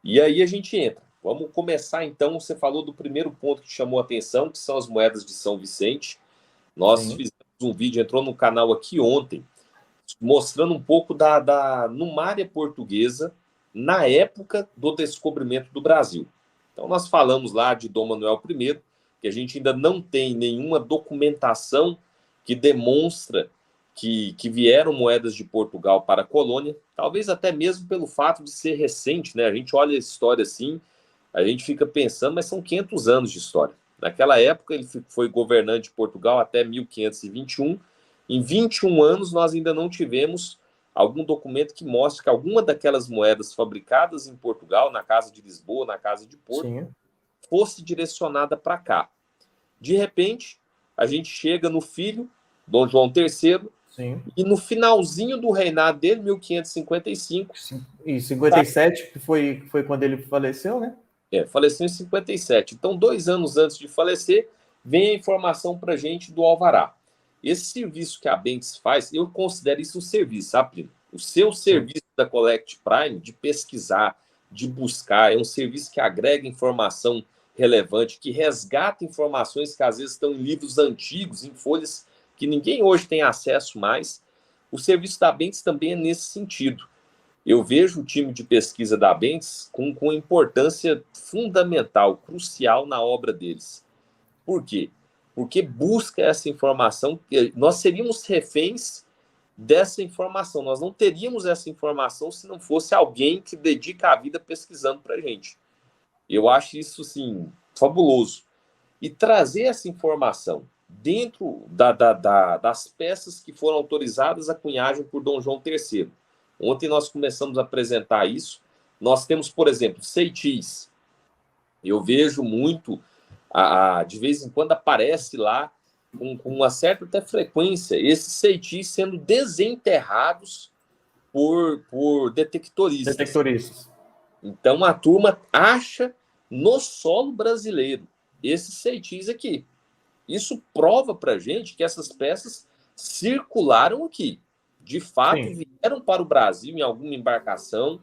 E aí a gente entra. Vamos começar então. Você falou do primeiro ponto que chamou a atenção, que são as moedas de São Vicente. Nós Sim. fizemos um vídeo, entrou no canal aqui ontem, mostrando um pouco numária portuguesa na época do descobrimento do Brasil. Então, nós falamos lá de Dom Manuel I, que a gente ainda não tem nenhuma documentação que demonstra que vieram moedas de Portugal para a colônia, talvez até mesmo pelo fato de ser recente, né? A gente olha a história assim, a gente fica pensando, mas são 500 anos de história. Naquela época, ele foi governante de Portugal até 1521. Em 21 anos, nós ainda não tivemos algum documento que mostre que alguma daquelas moedas fabricadas em Portugal, na Casa de Lisboa, na Casa de Porto, Sim. fosse direcionada para cá. De repente, a gente chega no filho, Dom João III, Sim. e no finalzinho do reinado dele, 1555, E 57, que foi quando ele faleceu, né? faleceu em 57. Então, 2 anos antes de falecer, vem a informação para a gente do Alvará. Esse serviço que a Bentes faz, eu considero isso um serviço, sabe, Plínio? O seu Sim. serviço da Collect Prime, de pesquisar, de buscar, é um serviço que agrega informação relevante, que resgata informações que às vezes estão em livros antigos, em folhas que ninguém hoje tem acesso mais. O serviço da Bentes também é nesse sentido. Eu vejo o time de pesquisa da Bentes com importância fundamental, crucial na obra deles. Por quê? Porque busca essa informação, nós seríamos reféns dessa informação, nós não teríamos essa informação se não fosse alguém que dedica a vida pesquisando para a gente. Eu acho isso, sim, fabuloso. E trazer essa informação dentro das peças que foram autorizadas à cunhagem por Dom João III. Ontem nós começamos a apresentar isso. Nós temos, por exemplo, ceitis. Eu vejo muito, de vez em quando aparece lá, com uma certa até frequência, esses ceitis sendo desenterrados por detectoristas. Detectoristas. Então a turma acha no solo brasileiro esses ceitis aqui. Isso prova para gente que essas peças circularam aqui. De fato, Sim. vieram para o Brasil em alguma embarcação,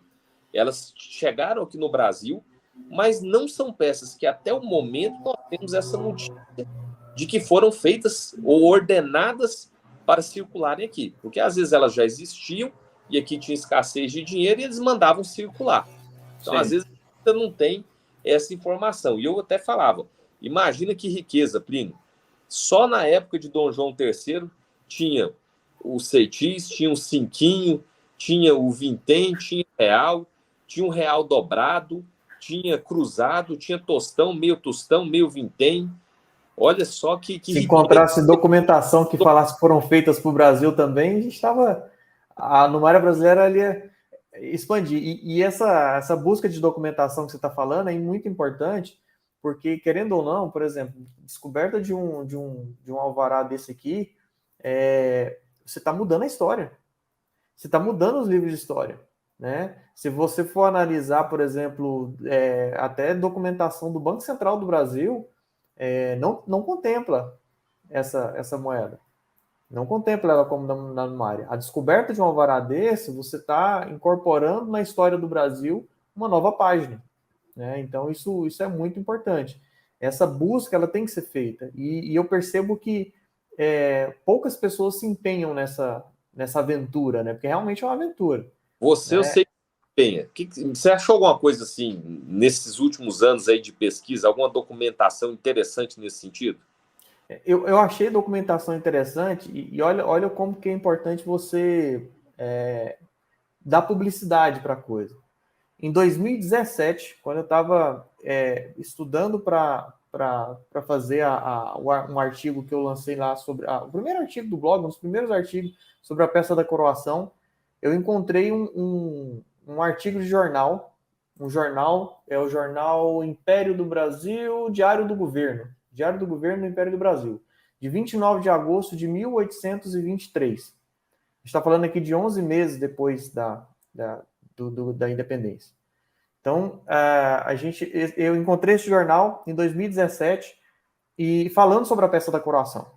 elas chegaram aqui no Brasil, mas não são peças que até o momento nós temos essa notícia de que foram feitas ou ordenadas para circularem aqui. Porque às vezes elas já existiam e aqui tinha escassez de dinheiro e eles mandavam circular. Então, às Sim. vezes, ainda não tem essa informação. E eu até falava, imagina que riqueza, Plínio. Só na época de Dom João III tinha o ceitis, tinha o cinquinho, tinha o vintém, tinha real, tinha um real dobrado, tinha cruzado, tinha tostão, meio vintém. Olha só que Se riqueza. encontrasse documentação que falasse que foram feitas para o Brasil também, a gente estava. A Numária Brasileira ali ia expandir. E essa busca de documentação que você está falando é muito importante, porque, querendo ou não, por exemplo, descoberta de um alvará desse aqui, você está mudando a história. Você está mudando os livros de história. Né? Se você for analisar, por exemplo, até documentação do Banco Central do Brasil, não contempla essa moeda. Não contempla ela como na Numária. A descoberta de um alvará desse, você está incorporando na história do Brasil uma nova página. Né? Então, isso é muito importante. Essa busca ela tem que ser feita. E eu percebo que poucas pessoas se empenham nessa aventura, né? Porque realmente é uma aventura. Você, eu Né? sei, Penha. Você achou alguma coisa assim, nesses últimos anos aí de pesquisa, alguma documentação interessante nesse sentido? Eu achei documentação interessante e olha como que é importante você dar publicidade para a coisa. Em 2017, quando eu estava estudando para fazer um artigo que eu lancei lá sobre o primeiro artigo do blog, um dos primeiros artigos sobre a peça da coroação, eu encontrei um artigo de jornal, o jornal Império do Brasil, Diário do Governo do Império do Brasil, de 29 de agosto de 1823. A gente está falando aqui de 11 meses depois da independência. Então, eu encontrei esse jornal em 2017 e falando sobre a peça da coroação.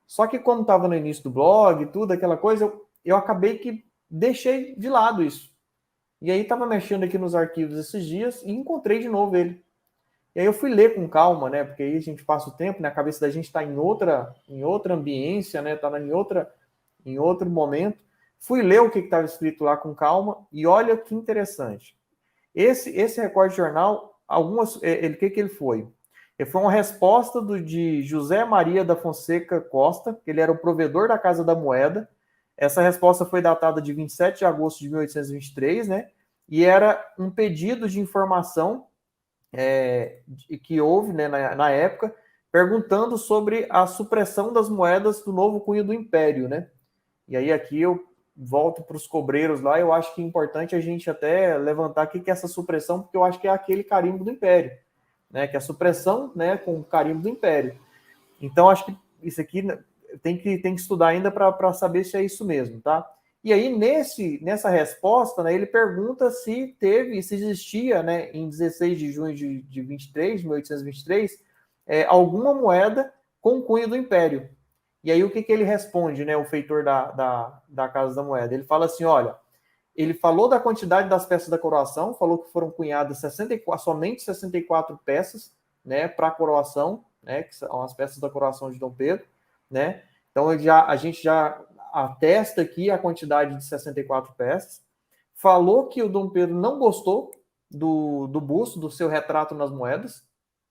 Só que quando estava no início do blog, tudo aquela coisa, eu acabei que deixei de lado isso. E aí estava mexendo aqui nos arquivos esses dias e encontrei de novo ele. E aí eu fui ler com calma, né? Porque aí a gente passa o tempo, né? A cabeça da gente está em outra ambiência, né? Está em outro momento. Fui ler o que estava escrito lá com calma e olha que interessante. Esse recorte de jornal, o que ele foi? Ele foi uma resposta de José Maria da Fonseca Costa, que ele era o provedor da Casa da Moeda. Essa resposta foi datada de 27 de agosto de 1823, né? E era um pedido de informação que houve, né, na época, perguntando sobre a supressão das moedas do novo cunho do Império, né? E aí aqui eu volto para os cobreiros lá, eu acho que é importante a gente até levantar o que é essa supressão, porque eu acho que é aquele carimbo do Império, né? Que é a supressão, né, com o carimbo do Império. Então acho que isso aqui tem que estudar ainda para saber se é isso mesmo, tá? E aí, nessa resposta, né, ele pergunta se existia, né, em 16 de junho de 23, 1823, alguma moeda com cunho do Império. E aí, o que ele responde, né, o feitor da Casa da Moeda? Ele fala assim, olha, ele falou da quantidade das peças da coroação, falou que foram cunhadas somente 64 peças, né, para a coroação, né, que são as peças da coroação de Dom Pedro, né? Então a gente já atesta aqui a quantidade de 64 peças. Falou que o Dom Pedro não gostou do busto, do seu retrato nas moedas.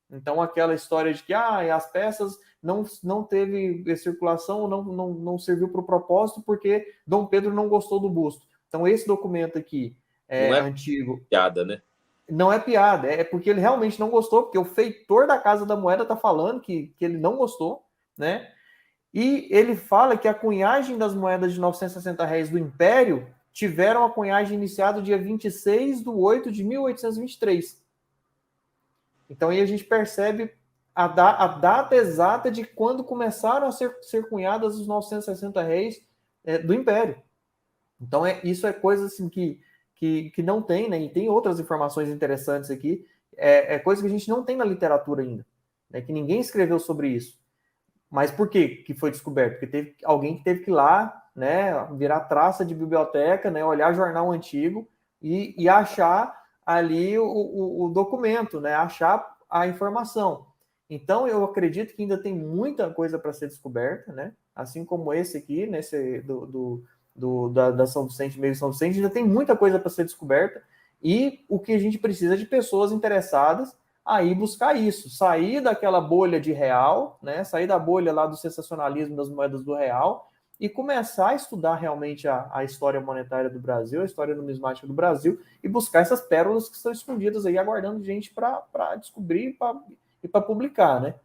Então aquela história de que as peças não teve circulação, não serviu para o propósito porque Dom Pedro não gostou do busto. Então esse documento aqui Não é antigo. piada, né? Não é piada, é porque ele realmente não gostou, porque o feitor da Casa da Moeda está falando que ele não gostou, né? E ele fala que a cunhagem das moedas de 960 réis do Império tiveram a cunhagem iniciada dia 26 de 8 de 1823. Então aí a gente percebe a data exata de quando começaram a ser cunhadas os 960 réis do Império. Então isso é coisa assim que não tem, né? E tem outras informações interessantes aqui, coisa que a gente não tem na literatura ainda, né? Que ninguém escreveu sobre isso. Mas por que foi descoberto? Porque teve alguém que teve que ir lá, né, virar traça de biblioteca, né, olhar jornal antigo e achar ali o documento, né, achar a informação. Então, eu acredito que ainda tem muita coisa para ser descoberta, né, assim como esse aqui, nesse da São Vicente, meio São Vicente, ainda tem muita coisa para ser descoberta e o que a gente precisa é de pessoas interessadas aí buscar isso, sair daquela bolha de real, né, sair da bolha lá do sensacionalismo das moedas do real e começar a estudar realmente a história monetária do Brasil, a história numismática do Brasil e buscar essas pérolas que estão escondidas aí, aguardando gente para descobrir e para publicar, né?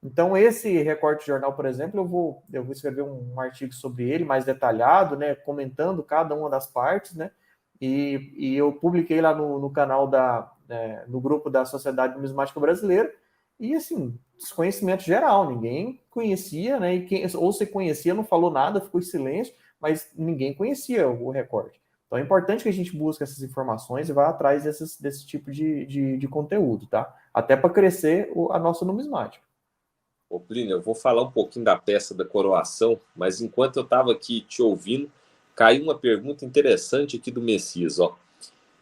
Então, esse recorte de jornal, por exemplo, eu vou escrever um artigo sobre ele mais detalhado, né, comentando cada uma das partes, né, e eu publiquei lá no canal no grupo da Sociedade Numismática Brasileira, e assim, desconhecimento geral, ninguém conhecia, né? Ou se conhecia, não falou nada, ficou em silêncio, mas ninguém conhecia o recorte. Então é importante que a gente busque essas informações e vá atrás desse tipo de conteúdo, tá? Até para crescer a nossa numismática. Ô, Plínio, eu vou falar um pouquinho da peça da coroação, mas enquanto eu estava aqui te ouvindo, caiu uma pergunta interessante aqui do Messias, ó.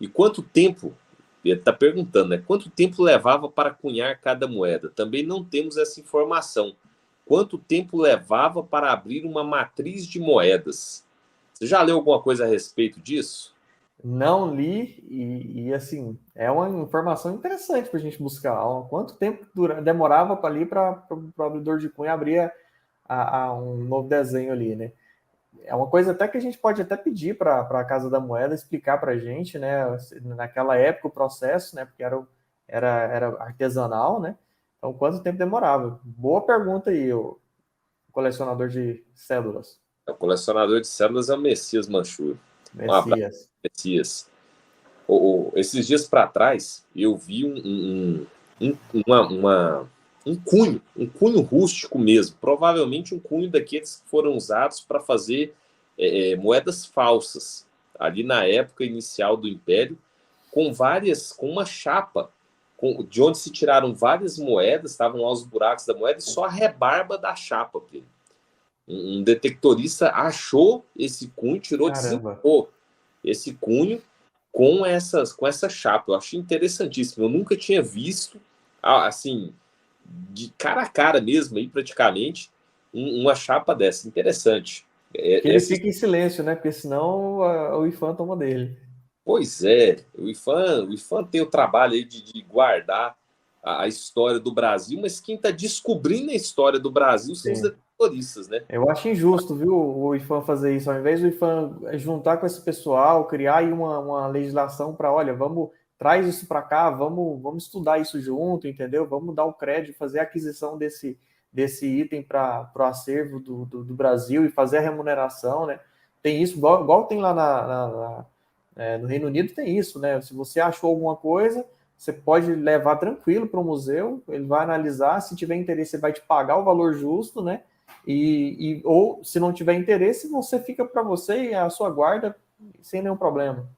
E quanto tempo, ele está perguntando, né? Quanto tempo levava para cunhar cada moeda? Também não temos essa informação. Quanto tempo levava para abrir uma matriz de moedas? Você já leu alguma coisa a respeito disso? Não li assim, é uma informação interessante para a gente buscar. Quanto tempo demorava para ali para o abridor de cunha abrir um novo desenho ali, né? É uma coisa até que a gente pode até pedir para a Casa da Moeda explicar para a gente, né? Naquela época o processo, né? Porque era artesanal, né? Então, quanto tempo demorava? Boa pergunta aí, o colecionador de cédulas. O colecionador de células é o Messias Manchur. Um abraço, Messias. Messias. Esses dias para trás, eu vi um, um cunho rústico mesmo, provavelmente um cunho daqueles que foram usados para fazer moedas falsas, ali na época inicial do Império, com uma chapa, de onde se tiraram várias moedas, estavam lá os buracos da moeda, e só a rebarba da chapa. Um detectorista achou esse cunho, tirou, Caramba. desenterrou esse cunho, com essa chapa. Eu achei interessantíssimo. Eu nunca tinha visto, assim, de cara a cara mesmo, aí, praticamente, uma chapa dessa. Interessante. Que ele fica em silêncio, né? Porque senão o IFAM toma dele. Pois é, o IFAM tem o trabalho aí de guardar a história do Brasil, mas quem está descobrindo a história do Brasil são os Sim. detentoristas, né? Eu acho injusto, viu, o IFAM fazer isso. Ao invés do IFAM juntar com esse pessoal, criar aí uma legislação para, olha, traz isso para cá, vamos estudar isso junto, entendeu? Vamos dar o crédito, fazer a aquisição desse item para o acervo do Brasil e fazer a remuneração, né? Tem isso, igual tem lá no Reino Unido, tem isso, né? Se você achou alguma coisa, você pode levar tranquilo para o museu, ele vai analisar, se tiver interesse, ele vai te pagar o valor justo, né? Ou se não tiver interesse, você fica para você e a sua guarda sem nenhum problema.